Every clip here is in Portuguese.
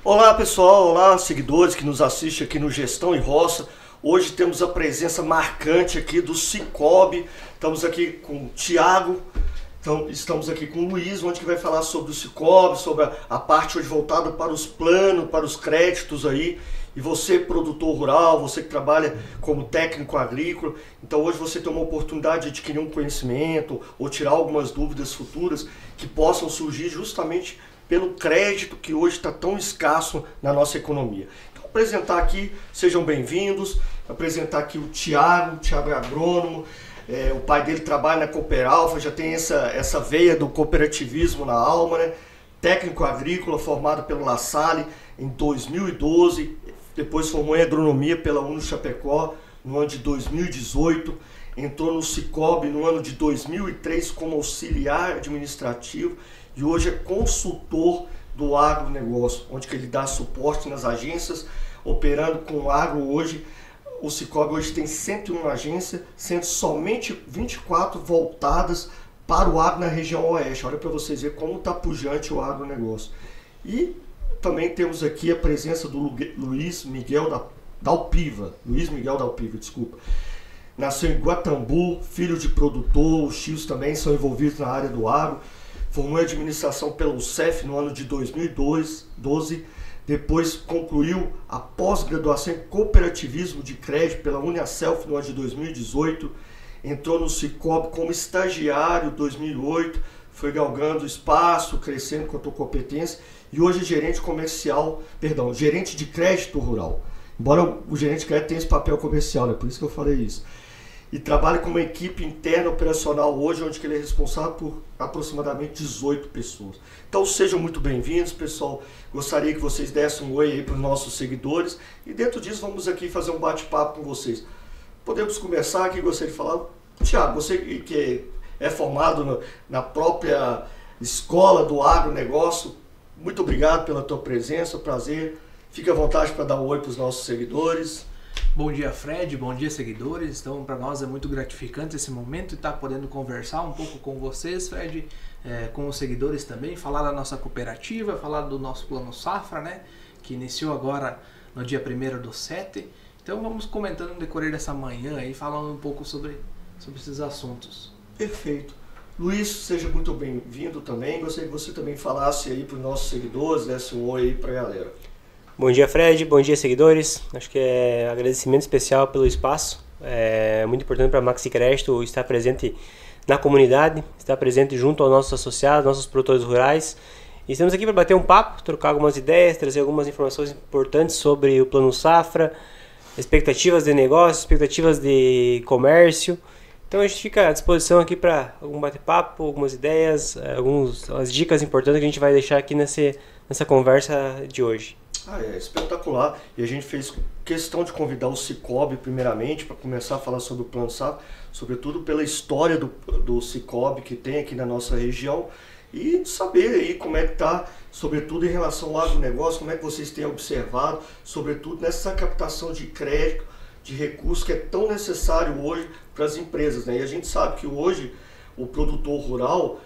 Olá pessoal, olá seguidores que nos assistem aqui no Gestão e Roça. Hoje temos a presença marcante aqui do Sicoob. Estamos aqui com o Thiago, então, estamos aqui com o Luiz, onde que vai falar sobre o Sicoob, sobre a parte hoje voltada para os planos, para os créditos aí. E você, produtor rural, você que trabalha como técnico agrícola, então hoje você tem uma oportunidade de adquirir um conhecimento ou tirar algumas dúvidas futuras que possam surgir justamente pelo crédito que hoje está tão escasso na nossa economia. Então, apresentar aqui, sejam bem-vindos, apresentar aqui o Thiago é agrônomo, o pai dele trabalha na Cooperalfa, já tem essa veia do cooperativismo na alma, né? Técnico agrícola formado pelo La Salle em 2012, depois formou em agronomia pela Uno Chapecó no ano de 2018, entrou no Sicoob no ano de 2003 como auxiliar administrativo e hoje é consultor do agronegócio, onde que ele dá suporte nas agências, operando com o agro hoje. O Sicoob hoje tem 101 agências, sendo somente 24 voltadas para o agro na região oeste. Olha para vocês verem como está pujante o agronegócio. E também temos aqui a presença do Luiz Miguel Dalpiva. Luiz Miguel Dalpiva, desculpa. Nasceu em Guatambu, filho de produtor, os tios também são envolvidos na área do agro. Formou em administração pelo CEF no ano de 2012, depois concluiu a pós-graduação em cooperativismo de crédito pela Uniaself no ano de 2018, entrou no Sicoob como estagiário em 2008, foi galgando espaço, crescendo com a sua competência e hoje é gerente de crédito rural. Embora o gerente de crédito tenha esse papel comercial, né? Por isso que eu falei isso. E trabalha com uma equipe interna operacional hoje, onde ele é responsável por aproximadamente 18 pessoas. Então sejam muito bem-vindos, pessoal. Gostaria que vocês dessem um oi aí para os nossos seguidores. E dentro disso vamos aqui fazer um bate-papo com vocês. Podemos começar aqui, gostaria de falar. Thiago, você que é formado na própria escola do agronegócio, muito obrigado pela tua presença, prazer. Fique à vontade para dar um oi para os nossos seguidores. Bom dia, Fred, bom dia, seguidores. Então, para nós é muito gratificante esse momento e estar podendo conversar um pouco com vocês, Fred, com os seguidores também, falar da nossa cooperativa, falar do nosso Plano Safra, né, que iniciou agora no dia 1º/7. Então, vamos comentando no decorrer dessa manhã e falando um pouco sobre esses assuntos. Perfeito. Luiz, seja muito bem-vindo também. Gostaria que você também falasse aí para os nossos seguidores, desse um oi aí para a galera. Bom dia, Fred. Bom dia, seguidores. Acho que é agradecimento especial pelo espaço. É muito importante para a Maxi Crédito estar presente na comunidade, estar presente junto aos nossos associados, nossos produtores rurais. E estamos aqui para bater um papo, trocar algumas ideias, trazer algumas informações importantes sobre o Plano Safra, expectativas de negócio, expectativas de comércio. Então a gente fica à disposição aqui para algum bate-papo, algumas ideias, algumas dicas importantes que a gente vai deixar aqui nessa conversa de hoje. É espetacular. E a gente fez questão de convidar o Sicoob primeiramente para começar a falar sobre o Plano Safra, sobretudo pela história do Sicoob que tem aqui na nossa região e saber aí como é que está, sobretudo em relação ao agronegócio, como é que vocês têm observado, sobretudo nessa captação de crédito, de recursos que é tão necessário hoje para as empresas, né? E a gente sabe que hoje o produtor rural,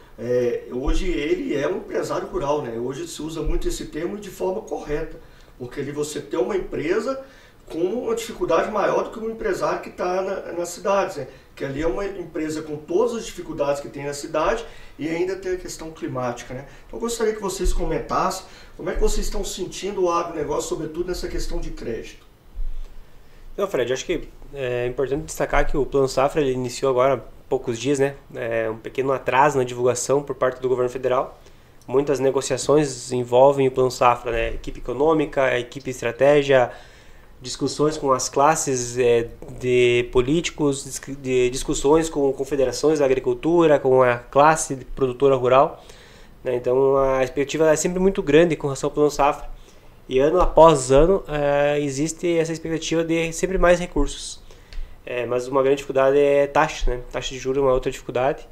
hoje ele é um empresário rural, né? Hoje se usa muito esse termo de forma correta, porque ali você tem uma empresa com uma dificuldade maior do que um empresário que está nas cidades, né? Que ali é uma empresa com todas as dificuldades que tem na cidade e ainda tem a questão climática, né? Então eu gostaria que vocês comentassem como é que vocês estão sentindo o agronegócio, sobretudo nessa questão de crédito. Então, Fred, acho que é importante destacar que o Plano Safra ele iniciou agora há poucos dias, né? Um pequeno atraso na divulgação por parte do governo federal. Muitas negociações envolvem o Plano Safra, né? Equipe econômica, a equipe estratégia, discussões com as classes de políticos, de discussões com confederações da agricultura, com a classe produtora rural, né? Então a expectativa é sempre muito grande com relação ao Plano Safra. E ano após ano existe essa expectativa de sempre mais recursos. Mas uma grande dificuldade é taxa, né? Taxa de juros é uma outra dificuldade.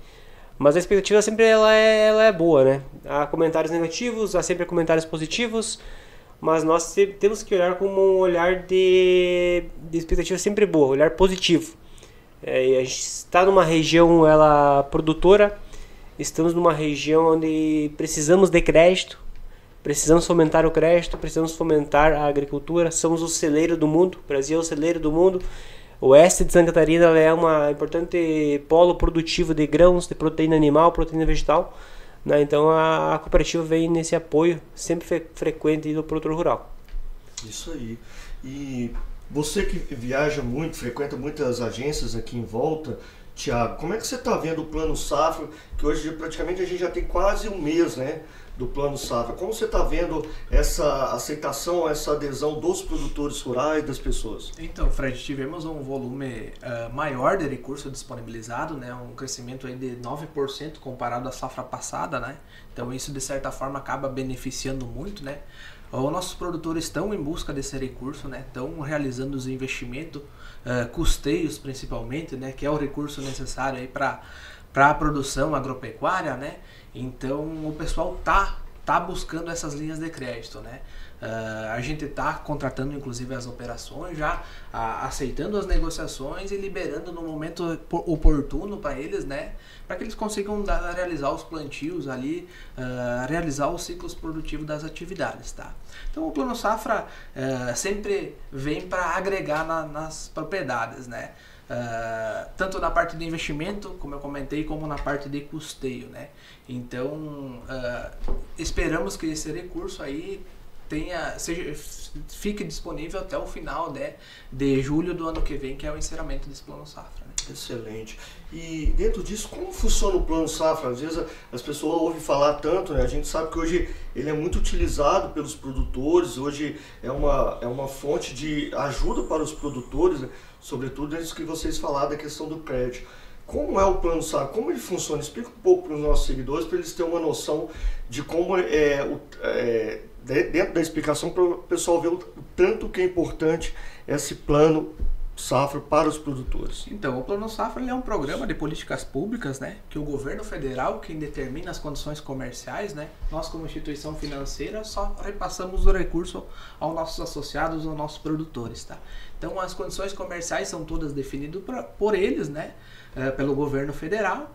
Mas a expectativa sempre ela é boa, né? Há comentários negativos, há sempre comentários positivos, mas nós temos que olhar com um olhar de expectativa sempre boa, olhar positivo. E a gente está numa região produtora, estamos numa região onde precisamos de crédito. Precisamos fomentar o crédito, precisamos fomentar a agricultura, somos o celeiro do mundo, o Brasil é o celeiro do mundo. O oeste de Santa Catarina ela é uma importante polo produtivo de grãos, de proteína animal, proteína vegetal, né? Então a cooperativa vem nesse apoio sempre frequente do produtor rural. Isso aí. E você que viaja muito, frequenta muitas agências aqui em volta, Tiago, como é que você está vendo o Plano Safra, que hoje praticamente a gente já tem quase um mês, né, do Plano Safra? Como você está vendo essa aceitação, essa adesão dos produtores rurais, das pessoas? Então, Fred, tivemos um volume maior de recurso disponibilizado, né, um crescimento aí de 9% comparado à safra passada, né? Então isso de certa forma acaba beneficiando muito, né? Os nossos produtores estão em busca desse recurso, né? Estão realizando os investimentos, custeios principalmente, né? Que é o recurso necessário aí para a produção agropecuária, né? Então o pessoal tá buscando essas linhas de crédito, né? A gente está contratando inclusive as operações, já aceitando as negociações e liberando no momento oportuno para eles, né? Para que eles consigam realizar os plantios ali, realizar os ciclos produtivos das atividades, tá? Então o Plano Safra sempre vem para agregar nas propriedades, né? Tanto na parte de investimento, como eu comentei, como na parte de custeio, né? Então esperamos que esse recurso aí fique disponível até o final, né, de julho do ano que vem, que é o encerramento desse Plano Safra, né? Excelente. E dentro disso, como funciona o Plano Safra? Às vezes as pessoas ouvem falar tanto, né? A gente sabe que hoje ele é muito utilizado pelos produtores, hoje é uma fonte de ajuda para os produtores, né? Sobretudo isso que vocês falaram da questão do crédito. Como é o Plano Safra? Como ele funciona? Explica um pouco para os nossos seguidores, para eles terem uma noção de como dentro da explicação, para o pessoal ver o tanto que é importante esse Plano Safra para os produtores. Então, o Plano Safra é um programa de políticas públicas, né, que o governo federal quem determina as condições comerciais, né, nós como instituição financeira só repassamos o recurso aos nossos associados, aos nossos produtores, tá? Então, as condições comerciais são todas definidas por eles, né, pelo governo federal.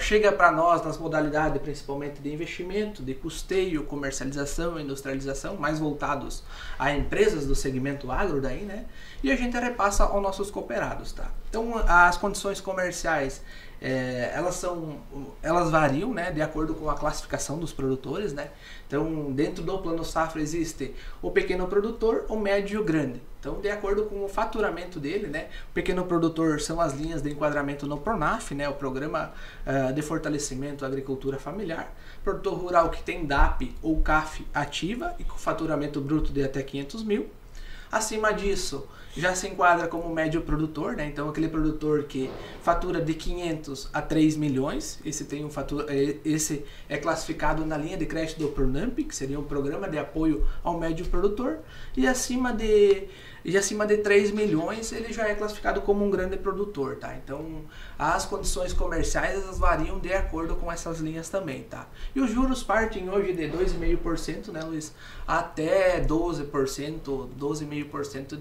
Chega para nós nas modalidades principalmente de investimento, de custeio, comercialização, industrialização, mais voltados a empresas do segmento agro daí, né? E a gente repassa aos nossos cooperados, tá? Então as condições comerciais elas variam, né, de acordo com a classificação dos produtores, né? Então dentro do Plano Safra existe o pequeno produtor, o médio e o grande. Então, de acordo com o faturamento dele, né, o pequeno produtor são as linhas de enquadramento no PRONAF, né, o Programa de Fortalecimento à Agricultura Familiar. Produtor rural que tem DAP ou CAF ativa e com faturamento bruto de até 500 mil. Acima disso, já se enquadra como médio produtor, né? Então aquele produtor que fatura de 500 a 3 milhões, esse é classificado na linha de crédito do PRONAMP, que seria um programa de apoio ao médio produtor, e acima de 3 milhões ele já é classificado como um grande produtor, tá? Então as condições comerciais elas variam de acordo com essas linhas também, tá? E os juros partem hoje de 2,5%, né, Luiz, até 12%, 12,5%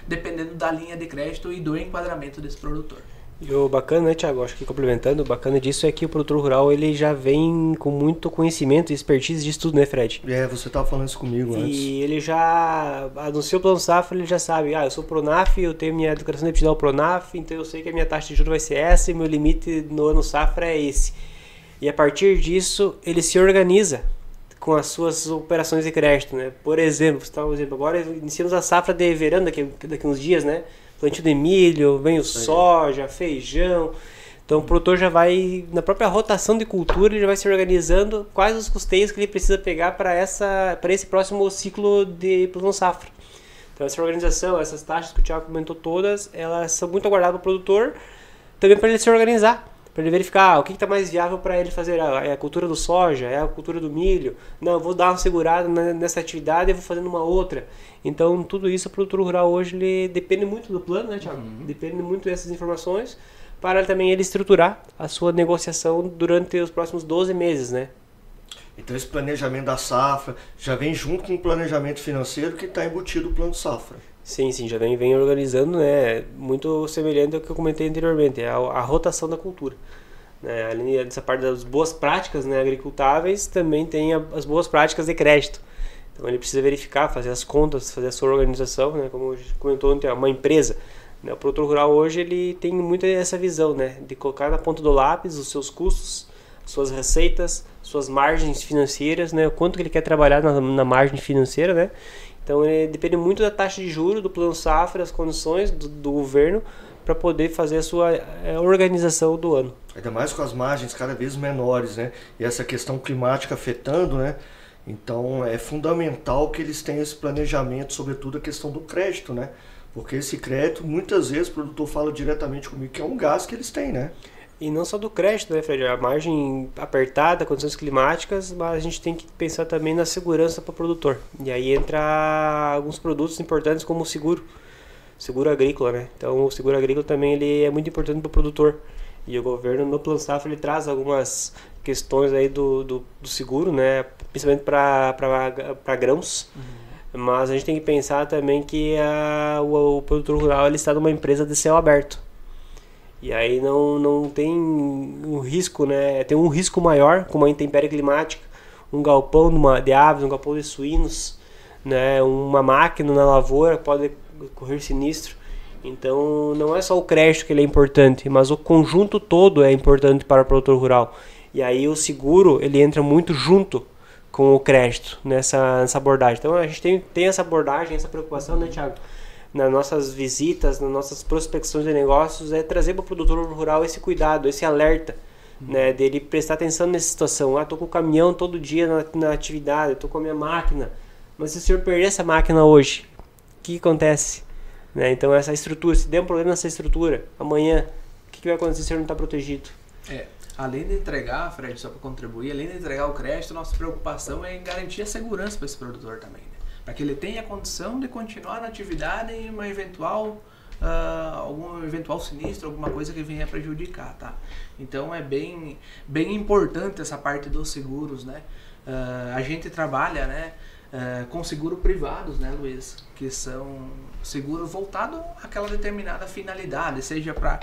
dependendo da linha de crédito e do enquadramento desse produtor. E o bacana, né, Thiago, acho que complementando, o bacana disso é que o produtor rural ele já vem com muito conhecimento e expertise disso tudo, né, Fred? Você estava falando isso comigo antes. E ele já anunciou o Plano Safra, ele já sabe, eu sou PRONAF, eu tenho minha declaração de aptidão ao PRONAF, então eu sei que a minha taxa de juros vai ser essa e meu limite no ano Safra é esse. E a partir disso, ele se organiza com as suas operações de crédito, né? Por exemplo, agora iniciamos a safra de verão daqui uns dias, né? Plantio de milho, vem o soja, feijão. Então o produtor já vai, na própria rotação de cultura, ele já vai se organizando quais os custeios que ele precisa pegar para esse próximo ciclo de Plano Safra. Então essa organização, essas taxas que o Thiago comentou todas, elas são muito aguardadas para o produtor, também para ele se organizar, para ele verificar o que está mais viável para ele fazer. É a cultura do soja, é a cultura do milho. Não, eu vou dar uma segurada nessa atividade e vou fazendo uma outra. Então, tudo isso, o produtor rural hoje ele depende muito do plano, né, Thiago? Depende muito dessas informações para também ele estruturar a sua negociação durante os próximos 12 meses, né? Então, esse planejamento da safra já vem junto com o planejamento financeiro que está embutido o Plano Safra. Sim, já vem organizando, né? Muito semelhante ao que eu comentei anteriormente, a rotação da cultura. né? Além dessa parte das boas práticas, né, agricultáveis, também tem as boas práticas de crédito. Então ele precisa verificar, fazer as contas, fazer a sua organização, né, como comentou ontem, uma empresa. Né, o produtor rural hoje ele tem muito essa visão, né, de colocar na ponta do lápis os seus custos, suas receitas, suas margens financeiras, né, o quanto que ele quer trabalhar na margem financeira, né. Então depende muito da taxa de juros, do plano safra, das condições do governo para poder fazer a sua organização do ano. Ainda mais com as margens cada vez menores, né? E essa questão climática afetando, né? Então é fundamental que eles tenham esse planejamento, sobretudo a questão do crédito, né? Porque esse crédito, muitas vezes o produtor fala diretamente comigo que é um gasto que eles têm, né? E não só do crédito, né, Fred? A margem apertada, condições climáticas, mas a gente tem que pensar também na segurança para o produtor. E aí entra alguns produtos importantes como o seguro agrícola, né? Então o seguro agrícola também ele é muito importante para o produtor. E o governo no Plano Safra ele traz algumas questões aí do seguro, né? Principalmente para grãos. Mas a gente tem que pensar também que o produtor rural ele está numa empresa de céu aberto. E aí não tem um risco, né? Tem um risco maior, como a intempérie climática, um galpão de aves, um galpão de suínos, né? Uma máquina na lavoura pode correr sinistro. Então não é só o crédito que ele é importante, mas o conjunto todo é importante para o produtor rural. E aí o seguro ele entra muito junto com o crédito nessa abordagem. Então a gente tem essa abordagem, essa preocupação, né, Thiago? Nas nossas visitas, nas nossas prospecções de negócios, é trazer para o produtor rural esse cuidado, esse alerta, né, dele prestar atenção nessa situação. Estou com o caminhão todo dia na atividade, estou com a minha máquina, mas se o senhor perder essa máquina hoje, o que acontece? Né? Então essa estrutura, se der um problema nessa estrutura, amanhã, o que vai acontecer se o senhor não está protegido? Além de entregar, Fred, só para contribuir, além de entregar o crédito, nossa preocupação é em garantir a segurança para esse produtor também, né? Para que ele tenha a condição de continuar na atividade em uma algum eventual sinistro, alguma coisa que venha prejudicar, tá? Então é bem importante essa parte dos seguros, né? A gente trabalha, né, com seguro privados, né, Luiz? Que são seguros voltados àquela determinada finalidade, seja para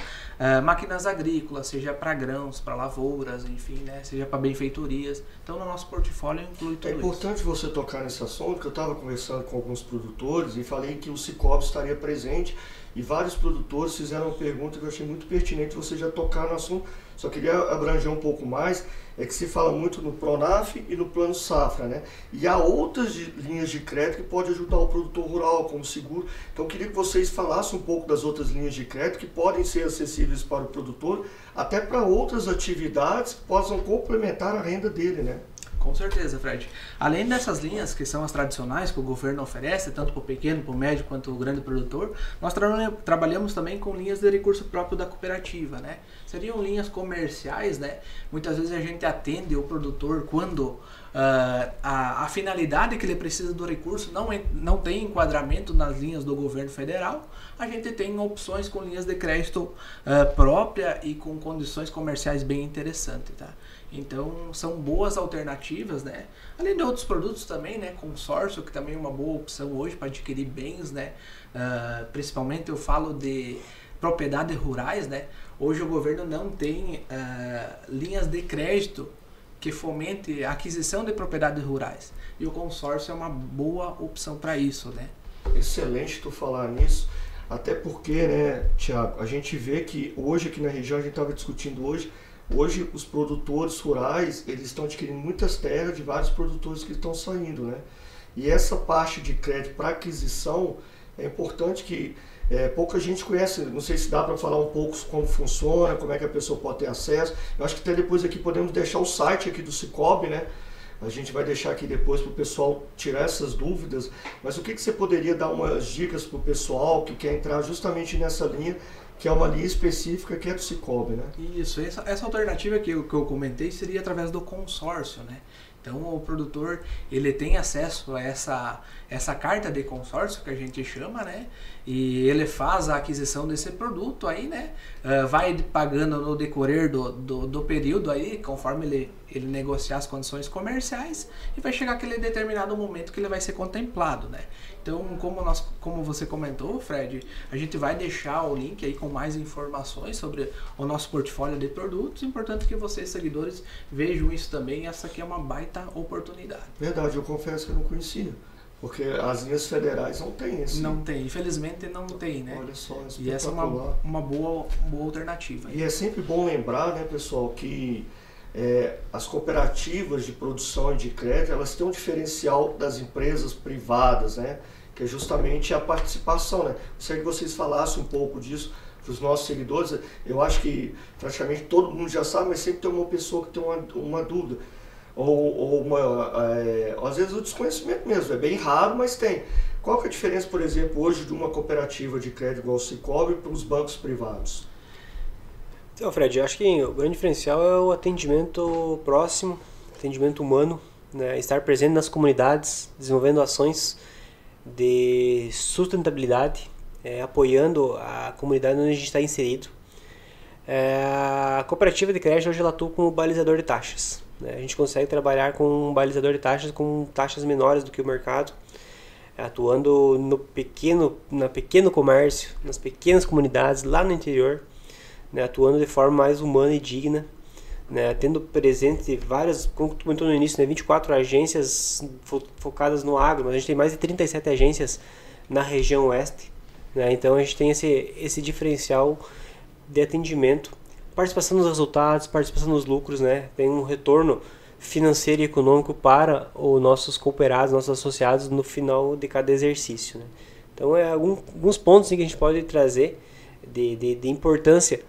máquinas agrícolas, seja para grãos, para lavouras, enfim, né, seja para benfeitorias. Então no nosso portfólio inclui tudo isso. É importante você tocar nesse assunto, que eu estava conversando com alguns produtores e falei que o Cicobi estaria presente e vários produtores fizeram uma pergunta que eu achei muito pertinente você já tocar no assunto. Só queria abranger um pouco mais, é que se fala muito no Pronaf e no Plano Safra, né? E há outras linhas de crédito que podem ajudar o produtor rural, como seguro. Então eu queria que vocês falassem um pouco das outras linhas de crédito que podem ser acessíveis para o produtor, até para outras atividades que possam complementar a renda dele, né? Com certeza, Fred. Além dessas linhas, que são as tradicionais que o governo oferece, tanto para o pequeno, para o médio, quanto o grande produtor, nós trabalhamos também com linhas de recurso próprio da cooperativa, né? Seriam linhas comerciais, né? Muitas vezes a gente atende o produtor quando a finalidade que ele precisa do recurso não tem enquadramento nas linhas do governo federal. A gente tem opções com linhas de crédito própria e com condições comerciais bem interessantes, tá? Então são boas alternativas, né? Além de outros produtos também, né? Consórcio, que também é uma boa opção hoje para adquirir bens, né? Principalmente eu falo de propriedades rurais, né? Hoje o governo não tem linhas de crédito que fomente a aquisição de propriedades rurais. E o consórcio é uma boa opção para isso, né? Excelente tu falar nisso. Até porque, né, Thiago, a gente vê que hoje aqui na região, a gente estava discutindo hoje os produtores rurais, eles estão adquirindo muitas terras de vários produtores que estão saindo, né? E essa parte de crédito para aquisição é importante que pouca gente conhece, não sei se dá para falar um pouco como funciona, como é que a pessoa pode ter acesso. Eu acho que até depois aqui podemos deixar o site aqui do Cicobi, né? A gente vai deixar aqui depois para o pessoal tirar essas dúvidas. Mas o que você poderia dar umas dicas para o pessoal que quer entrar justamente nessa linha, que é uma linha específica que é do Cicobi, né? Isso, essa alternativa que eu comentei seria através do consórcio, né? Então o produtor ele tem acesso a essa carta de consórcio que a gente chama, né? E ele faz a aquisição desse produto aí, né? Vai pagando no decorrer do período aí, conforme ele negociar as condições comerciais e vai chegar aquele determinado momento que ele vai ser contemplado, né? Então, como você comentou, Fred, a gente vai deixar o link aí com mais informações sobre o nosso portfólio de produtos. Importante que vocês, seguidores, vejam isso também. Essa aqui é uma baita oportunidade. Verdade, eu confesso que eu não conhecia. Porque as linhas federais não tem esse. Não tem, infelizmente não tem, né? Olha só, e essa é uma boa alternativa. E é sempre bom lembrar, né, pessoal, que as cooperativas de produção e de crédito, elas têm um diferencial das empresas privadas, né? Que é justamente a participação, né? Gostaria que vocês falassem um pouco disso para os nossos seguidores. Eu acho que praticamente todo mundo já sabe, mas sempre tem uma pessoa que tem uma dúvida. Ou às vezes o desconhecimento mesmo, é bem raro, mas tem. Qual que é a diferença, por exemplo, hoje de uma cooperativa de crédito igual o Sicoob para os bancos privados? Então, Fred, eu acho que o grande diferencial é o atendimento próximo, atendimento humano, né? Estar presente nas comunidades, desenvolvendo ações de sustentabilidade, apoiando a comunidade onde a gente está inserido. A cooperativa de crédito hoje ela atua como balizador de taxas. A gente consegue trabalhar com um balizador de taxas com taxas menores do que o mercado, atuando no pequeno comércio, nas pequenas comunidades, lá no interior, né, atuando de forma mais humana e digna, né, tendo presente várias, como tu comentou no início, né, 24 agências focadas no agro, mas a gente tem mais de 37 agências na região oeste, né, então a gente tem esse diferencial de atendimento, participação nos resultados, participação nos lucros, né? Tem um retorno financeiro e econômico para os nossos cooperados, nossos associados no final de cada exercício, né? Então, alguns pontos que a gente pode trazer de importância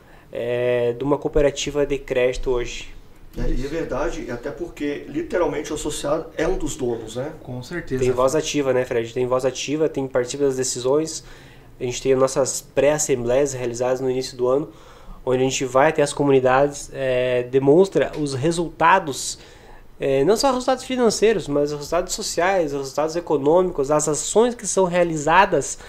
de uma cooperativa de crédito hoje. E é verdade, até porque literalmente o associado é um dos donos, né? Com certeza. Tem voz ativa, né, Fred? Tem voz ativa, participa das decisões. A gente tem as nossas pré-assembleias realizadas no início do ano, onde a gente vai até as comunidades, demonstra os resultados, não só resultados financeiros, mas os resultados sociais, os resultados econômicos, as ações que são realizadas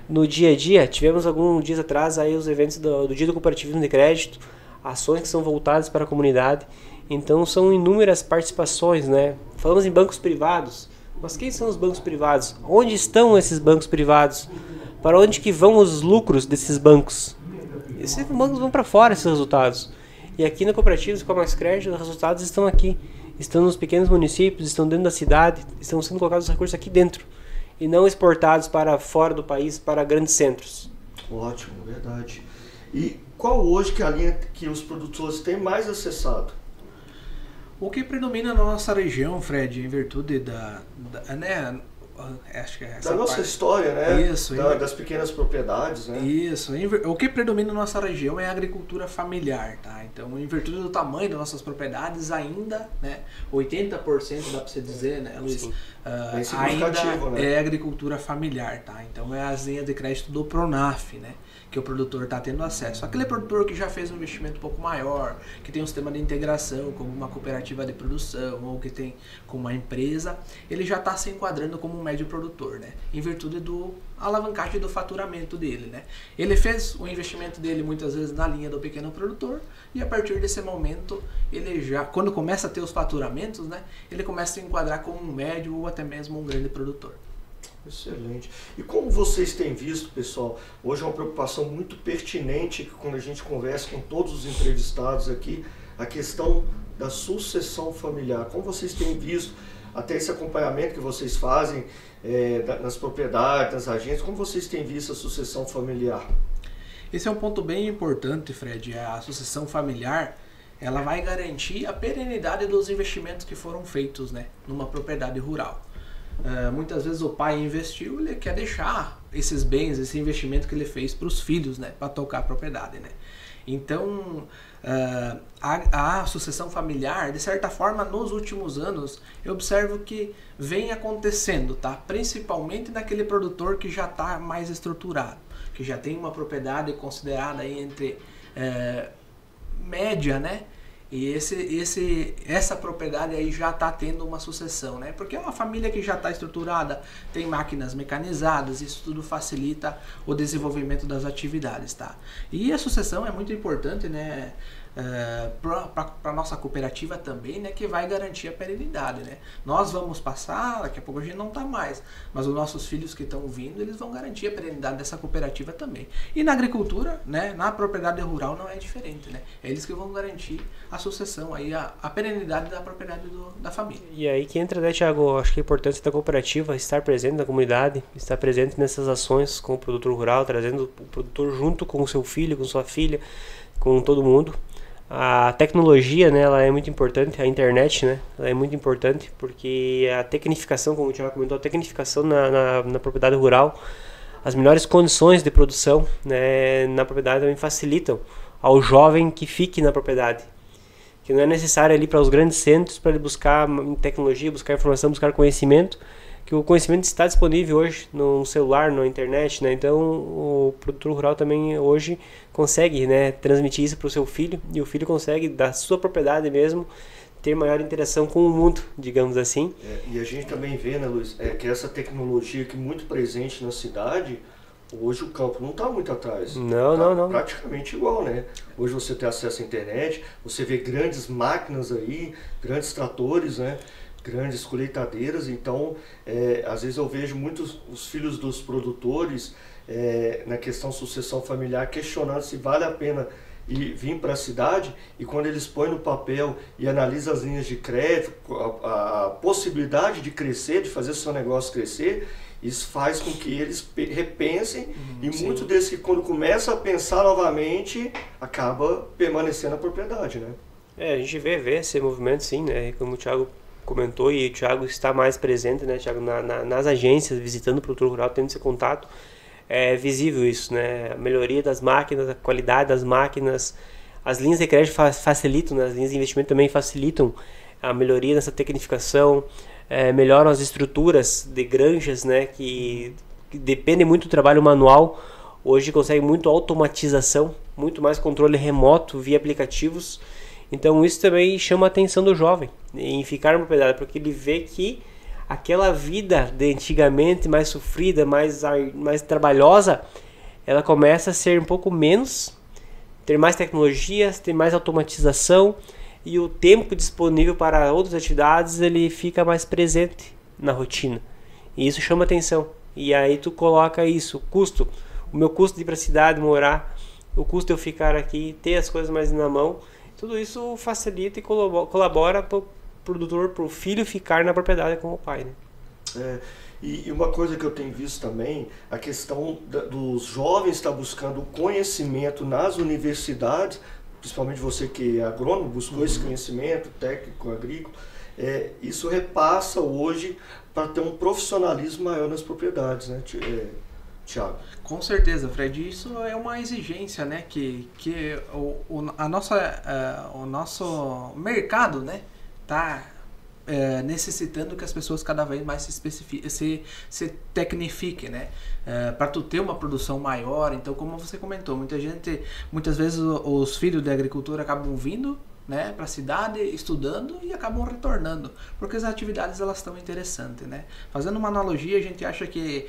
no dia a dia. Tivemos alguns dias atrás aí os eventos do Dia do Cooperativismo de Crédito, ações que são voltadas para a comunidade. Então são inúmeras participações, né? Falamos em bancos privados, mas quem são os bancos privados? Onde estão esses bancos privados? Para onde que vão os lucros desses bancos? Esses bancos vão para fora, esses resultados. E aqui na cooperativa, com a Mais Crédito, os resultados estão aqui. Estão nos pequenos municípios, estão dentro da cidade, estão sendo colocados os recursos aqui dentro. E não exportados para fora do país, para grandes centros. Ótimo, verdade. E qual hoje que é a linha que os produtores têm mais acessado? O que predomina na nossa região, Fred, em virtude né? Acho que é essa da nossa história, né? Isso, das pequenas propriedades, né? Isso. O que predomina na nossa região é a agricultura familiar, tá? Então, em virtude do tamanho das nossas propriedades, ainda, né? 80% dá para você dizer, né, Luiz? Ainda né? É agricultura familiar, tá? Então, é as linhas de crédito do Pronaf, né? Que o produtor está tendo acesso. Aquele produtor que já fez um investimento um pouco maior, que tem um sistema de integração, como uma cooperativa de produção, ou que tem como uma empresa, ele já está se enquadrando como um médio produtor, né? Em virtude do alavancagem do faturamento dele, né? Ele fez o investimento dele muitas vezes na linha do pequeno produtor, e a partir desse momento, ele já, quando começa a ter os faturamentos, né? Ele começa a se enquadrar como um médio ou até mesmo um grande produtor. Excelente. E como vocês têm visto, pessoal, hoje é uma preocupação muito pertinente quando a gente conversa com todos os entrevistados aqui, a questão da sucessão familiar. Como vocês têm visto, até esse acompanhamento que vocês fazem nas propriedades, nas agências, como vocês têm visto a sucessão familiar? Esse é um ponto bem importante, Fred. A sucessão familiar, ela vai garantir a perenidade dos investimentos que foram feitos, né, numa propriedade rural. Muitas vezes o pai investiu, ele quer deixar esses bens, esse investimento que ele fez para os filhos, né, para tocar a propriedade, né? Então, a sucessão familiar, de certa forma, nos últimos anos, eu observo que vem acontecendo, tá? Principalmente naquele produtor que já está mais estruturado, que já tem uma propriedade considerada aí entre média, né? E essa propriedade aí já está tendo uma sucessão, né? Porque é uma família que já está estruturada, tem máquinas mecanizadas, isso tudo facilita o desenvolvimento das atividades, tá? E a sucessão é muito importante, né? para a nossa cooperativa também, né, que vai garantir a perenidade, né? Nós vamos passar, daqui a pouco a gente não está mais, mas os nossos filhos que estão vindo, eles vão garantir a perenidade dessa cooperativa também. E na agricultura, né, na propriedade rural não é diferente, né? É eles que vão garantir a sucessão, aí, a perenidade da propriedade da família. E aí que entra, né, Thiago, acho que a importância da cooperativa estar presente na comunidade, estar presente nessas ações com o produtor rural, trazendo o produtor junto com o seu filho, com sua filha, com todo mundo. A tecnologia, né, ela é muito importante, a internet, né, ela é muito importante, porque a tecnificação, como o Thiago comentou, a tecnificação na propriedade rural, as melhores condições de produção, né, na propriedade também facilitam ao jovem que fique na propriedade, que não é necessário ali para os grandes centros para ele buscar tecnologia, buscar informação, buscar conhecimento, que o conhecimento está disponível hoje no celular, na internet, né? Então o produtor rural também hoje consegue, né, transmitir isso para o seu filho, e o filho consegue, da sua propriedade mesmo, ter maior interação com o mundo, digamos assim. E a gente também vê, né, Luiz, que essa tecnologia que é muito presente na cidade, hoje o campo não está muito atrás. Não. Praticamente igual, né? Hoje você tem acesso à internet, você vê grandes máquinas aí, grandes tratores, né? Grandes colheitadeiras. Então, às vezes eu vejo muitos os filhos dos produtores na questão sucessão familiar questionando se vale a pena vir para a cidade, e quando eles põem no papel e analisam as linhas de crédito, a possibilidade de crescer, de fazer seu negócio crescer, isso faz com que eles repensem, e muitos desses que quando começam a pensar novamente, acaba permanecendo na propriedade, né? A gente vê esse movimento, sim, né? Como o Thiago comentou, e o Thiago está mais presente, né, Thiago, nas agências, visitando o produtor rural, tendo esse contato, é visível isso, né? A melhoria das máquinas, a qualidade das máquinas, as linhas de crédito facilitam, né? As linhas de investimento também facilitam a melhoria dessa tecnificação, melhoram as estruturas de granjas, né, que dependem muito do trabalho manual. Hoje consegue muito automatização, muito mais controle remoto via aplicativos. Então isso também chama a atenção do jovem em ficar na propriedade, porque ele vê que aquela vida de antigamente mais sofrida, mais trabalhosa, ela começa a ser um pouco menos, ter mais tecnologias, ter mais automatização, e o tempo disponível para outras atividades ele fica mais presente na rotina, e isso chama atenção. E aí tu coloca isso, o meu custo de ir para a cidade morar, o custo de eu ficar aqui, ter as coisas mais na mão, tudo isso facilita e colabora para o produtor, para o filho ficar na propriedade com o pai, né? E uma coisa que eu tenho visto também, a questão dos jovens estar buscando conhecimento nas universidades, principalmente você que é agrônomo, buscou esse conhecimento técnico, agrícola, isso repassa hoje para ter um profissionalismo maior nas propriedades, né, Thiago? Com certeza, Fred, isso é uma exigência, né, que o nosso mercado, né, tá necessitando que as pessoas cada vez mais se tecnifiquem, né, para tu ter uma produção maior. Então, como você comentou, muitas vezes os filhos da agricultura acabam vindo, né, para a cidade, estudando, e acabam retornando, porque as atividades elas estão interessantes, né? Fazendo uma analogia, a gente acha que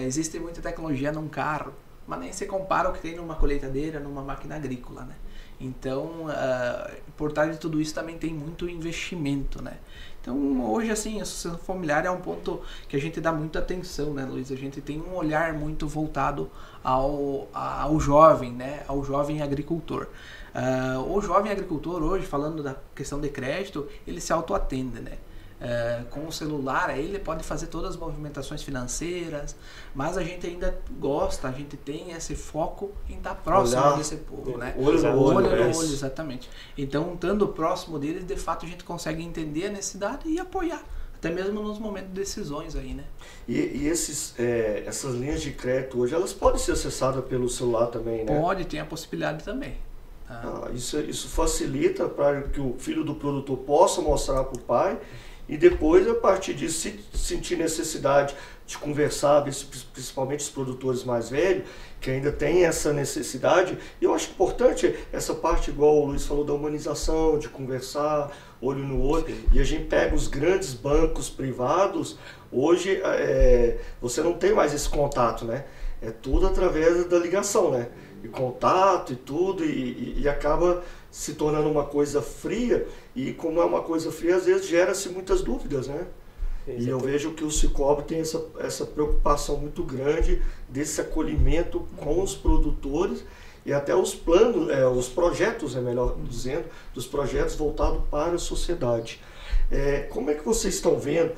existe muita tecnologia num carro, mas nem se compara ao que tem numa colheitadeira, numa máquina agrícola, né? Então, por trás de tudo isso também tem muito investimento, né? Então, hoje, assim, a sucessão familiar é um ponto que a gente dá muita atenção, né, Luiz? A gente tem um olhar muito voltado ao jovem, né? Ao jovem agricultor. O jovem agricultor hoje, falando da questão de crédito, ele se autoatende, né? Com o celular, ele pode fazer todas as movimentações financeiras, mas a gente ainda gosta, a gente tem esse foco em estar próximo desse povo, né? Olho no olho, exatamente. Então, estando próximo deles, de fato, a gente consegue entender a necessidade e apoiar, até mesmo nos momentos de decisões aí, né? E essas linhas de crédito hoje, elas podem ser acessadas pelo celular também, né? Pode, tem a possibilidade também. Isso facilita para que o filho do produtor possa mostrar para o pai, e depois, a partir disso, se sentir necessidade de conversar, principalmente os produtores mais velhos, que ainda tem essa necessidade. E eu acho importante essa parte, igual o Luiz falou, da humanização, de conversar, olho no olho. Sim. E a gente pega os grandes bancos privados, hoje você não tem mais esse contato, né? É tudo através da ligação, né? E contato e tudo, e acaba se tornando uma coisa fria, e como é uma coisa fria, às vezes gera-se muitas dúvidas, né? Exatamente. E eu vejo que o Cicobi tem essa preocupação muito grande desse acolhimento com os produtores e até os planos, os projetos, melhor dizendo, dos projetos voltados para a sociedade. Como é que vocês estão vendo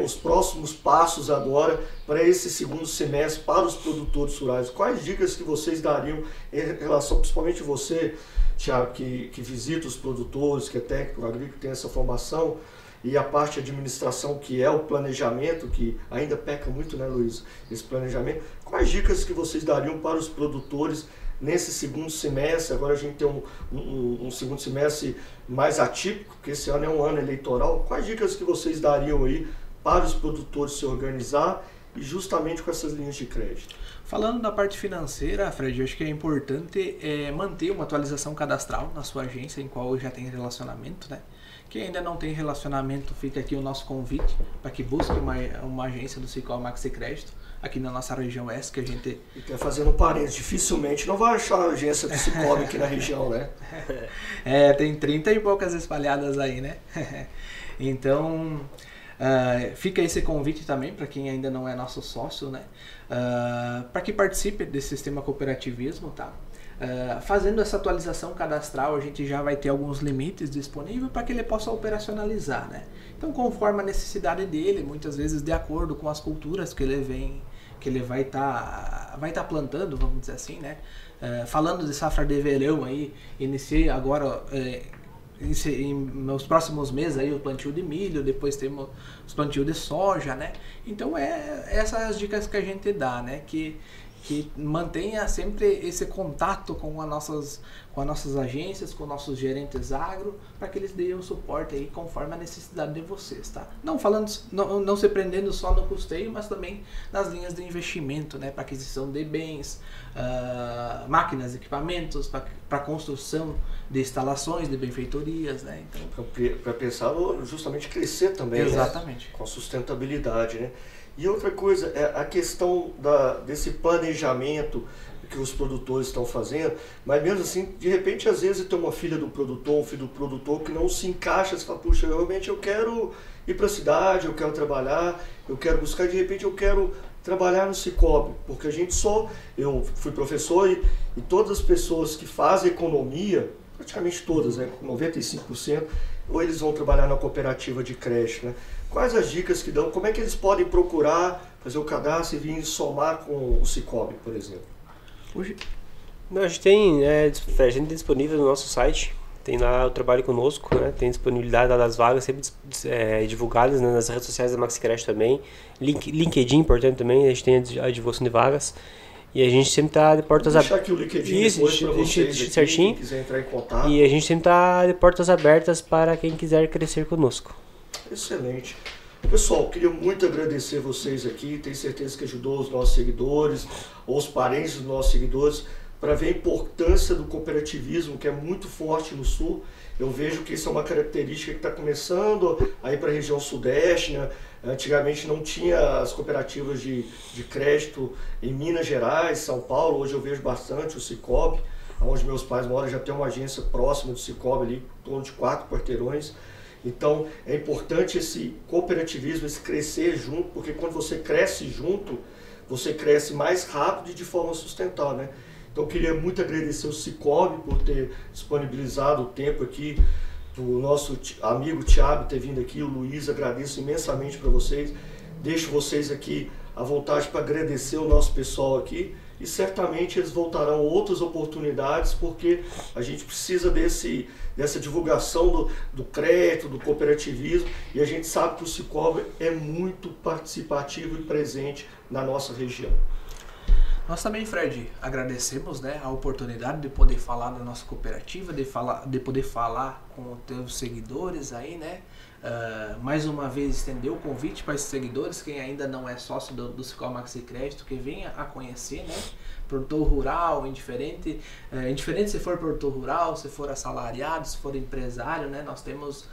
os próximos passos agora para esse segundo semestre para os produtores rurais? Quais dicas que vocês dariam em relação, principalmente você, Thiago, que visita os produtores, que é técnico agrícola, tem essa formação, e a parte de administração, que é o planejamento, que ainda peca muito, né, Luiz, esse planejamento. Quais dicas que vocês dariam para os produtores nesse segundo semestre? Agora a gente tem um segundo semestre mais atípico, porque esse ano é um ano eleitoral. Quais dicas que vocês dariam aí para os produtores se organizar e justamente com essas linhas de crédito? Falando da parte financeira, Fred, eu acho que é importante manter uma atualização cadastral na sua agência, em qual já tem relacionamento, né? Quem ainda não tem relacionamento, fica aqui o nosso convite para que busque uma agência do Cicobi Maxi Crédito aqui na nossa região oeste, que a gente... E até fazendo parênteses, dificilmente não vai achar a agência do Cicobi aqui na região, né? Tem 30 e poucas espalhadas aí, né? Então, fica esse convite também para quem ainda não é nosso sócio, né? Para que participe desse sistema cooperativismo, tá? Fazendo essa atualização cadastral, a gente já vai ter alguns limites disponíveis para que ele possa operacionalizar, né? Então, conforme a necessidade dele, muitas vezes de acordo com as culturas que ele vai estar plantando, vamos dizer assim, né? Falando de safra de verão aí, iniciei agora nos próximos meses aí o plantio de milho, depois temos os plantio de soja, né? Então essas as dicas que a gente dá, né? Que mantenha sempre esse contato com as nossas agências, com nossos gerentes agro, para que eles deem o suporte aí conforme a necessidade de vocês, tá? Não se prendendo só no custeio, mas também nas linhas de investimento, né? Para aquisição de bens, máquinas, equipamentos, para construção de instalações, de benfeitorias, né? Então, para pensar justamente crescer também, exatamente, né? Com sustentabilidade, né? E outra coisa, a questão desse planejamento que os produtores estão fazendo, mas mesmo assim, de repente, às vezes tem uma filha do produtor, um filho do produtor que não se encaixa, você fala, puxa, realmente eu quero ir para a cidade, eu quero trabalhar, eu quero buscar, de repente eu quero trabalhar no Cicobi, porque eu fui professor e todas as pessoas que fazem economia, praticamente todas, né, 95%, ou eles vão trabalhar na cooperativa de creche, né? Quais as dicas que dão? Como é que eles podem procurar, fazer o cadastro e vir somar com o Cicobi, por exemplo? A gente tem disponível no nosso site, tem lá o Trabalho Conosco, né? Tem disponibilidade lá das vagas, sempre divulgadas, né, nas redes sociais da Maxi Creche também. LinkedIn, importante também, a gente tem a divulgação de vagas. E a gente sempre está de portas abertas. Vou deixar aqui o LinkedIn depois para vocês aqui, certinho. Quem quiser entrar em contato. E a gente sempre está de portas abertas para quem quiser crescer conosco. Excelente. Pessoal, queria muito agradecer vocês aqui, tenho certeza que ajudou os nossos seguidores, ou os parentes dos nossos seguidores, para ver a importância do cooperativismo, que é muito forte no Sul. Eu vejo que isso é uma característica que está começando a ir para a região Sudeste, né? Antigamente não tinha as cooperativas de crédito em Minas Gerais, São Paulo, hoje eu vejo bastante o Cicobi, onde meus pais moram, já tem uma agência próxima do Cicobi ali, em torno de 4 quarteirões. Então é importante esse cooperativismo, esse crescer junto, porque quando você cresce junto, você cresce mais rápido e de forma sustentável, né? Então eu queria muito agradecer o Cicobi por ter disponibilizado o tempo aqui, o nosso amigo Thiago ter vindo aqui, o Luiz, agradeço imensamente para vocês. Deixo vocês aqui à vontade para agradecer o nosso pessoal aqui e certamente eles voltarão outras oportunidades, porque a gente precisa dessa divulgação do crédito, do cooperativismo, e a gente sabe que o Cicobi é muito participativo e presente na nossa região. Nós também, Fred, agradecemos, né, a oportunidade de poder falar da nossa cooperativa, de poder falar com os teus seguidores aí, né? Mais uma vez estender o convite para esses seguidores, quem ainda não é sócio do Cicobi Maxi Crédito, que venha a conhecer, né? Produtor rural, indiferente se for produtor rural, se for assalariado, se for empresário, né? Nós temos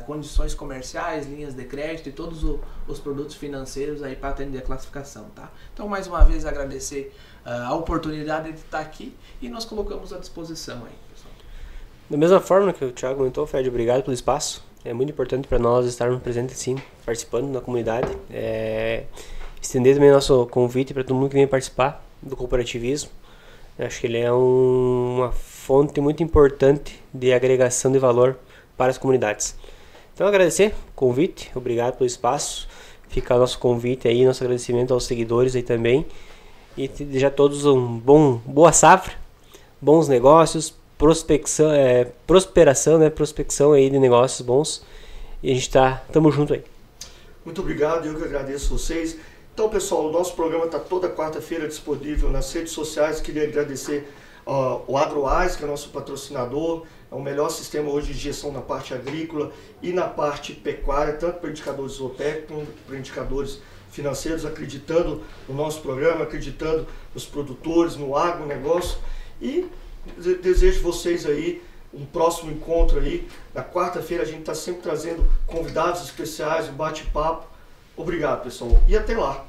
condições comerciais, linhas de crédito e todos os produtos financeiros aí para atender a classificação, tá? Então, mais uma vez, agradecer a oportunidade de estar aqui e nós colocamos à disposição aí, pessoal. Da mesma forma que o Thiago comentou, Fred, obrigado pelo espaço. É muito importante para nós estarmos presentes, sim, participando da comunidade. Estender também nosso convite para todo mundo que venha participar do cooperativismo. Acho que ele é uma fonte muito importante de agregação de valor para as comunidades. Então, agradecer o convite, obrigado pelo espaço. Fica o nosso convite aí, nosso agradecimento aos seguidores aí também. E desejar a todos boa safra, bons negócios, prosperação, né? Prospecção aí de negócios bons. E a gente estamos junto aí. Muito obrigado, eu que agradeço vocês. Então, pessoal, o nosso programa está toda quarta-feira disponível nas redes sociais. Queria agradecer o AgroWise, que é nosso patrocinador. É o melhor sistema hoje de gestão na parte agrícola e na parte pecuária, tanto para indicadores zootécnicos como para indicadores financeiros, acreditando no nosso programa, acreditando nos produtores, no agronegócio. E desejo vocês aí um próximo encontro aí. Na quarta-feira a gente está sempre trazendo convidados especiais, um bate-papo. Obrigado, pessoal, e até lá.